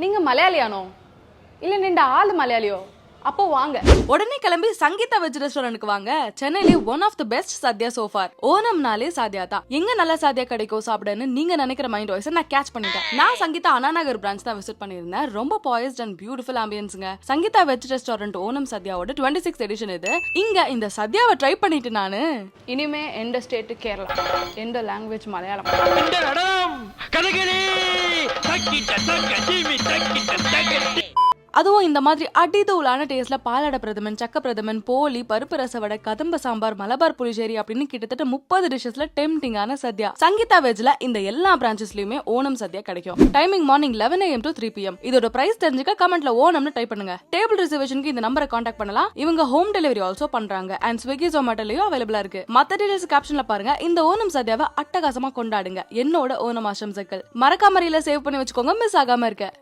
நீங்க மலையாளியானோ இல்ல நின்ற ஆளு மலையாளியோ? அப்போ வாங்க உடனே கிளம்பி சங்கீதா வெஜ் ரெஸ்டாரண்ட்க்கு வாங்க. சென்னையிலே one of the best sadya so far. ஓணம்னாலே சாத்யா தான். எங்க நல்ல சாத்யா கிடைக்கும் சாப்பிடுன்னு நீங்க நினைக்கிற மைண்ட் வாய்ஸ் நான் கேட்ச் பண்ணிட்டேன். நான் சங்கீதா அண்ணாநகர் பிரான்ச் தான் விசிட் பண்ணியிருந்தேன். ரொம்ப பாய்ஸ்ட் அண்ட் பியூட்டிஃபுல் ஆம்பியன்ஸ்ங்க. சங்கீதா வெஜ் ரெஸ்டாரண்ட் ஓணம் சத்யாவோட 26th எடிஷன் இது. இங்க இந்த சத்யாவை ட்ரை பண்ணிட்டு நானு இனிமே எந்த ஸ்டேட் கேரளா, எந்த லாங்குவேஜ் மலையாளம். அதுவும் இந்த மாதிரி அடிதூளான டேஸ்ட்ல பாலாட பிரதமன், சக்க பிரதமன், போலி, பருப்பு ரசவடை, கதம்ப சாம்பார், மலபார் புளிச்சேரி அப்படின்னு கிட்டத்தட்ட 30 டிஷஸ்ல டெம்டிங்கான சத்யா. சங்கீதா வெஜ்ல இந்த எல்லா பிரான்ச்சஸ்லயுமே ஓணம் சத்யா கிடைக்கும். Timing morning 11 AM to 3 PM. இதோட பிரைஸ் தெரிஞ்சுக்க கமெண்ட்ல ஓணம்னு டைப் பண்ணுங்க. டேபிள் ரிசர்வேஷனுக்கு இந்த நம்பரை கான்டாக்ட் பண்ணலாம். இவங்க ஹோம் டெலிவரி ஆல்சோ பண்றாங்க அண்ட் ஸ்விக்கி ஜொமேட்டோலயும் அவைலபிளா இருக்கு. மத்த டீடைல்ஸ் கேப்ஷன்ல பாருங்க. இந்த ஓணம் சத்யாவை அட்டகாசமா கொண்டாடுங்க. என்னோட ஓணம் ஆசம்சைகள் மறக்காம ரீல சேவ் பண்ணி வச்சுக்கோங்க, மிஸ் ஆகாம இருக்க.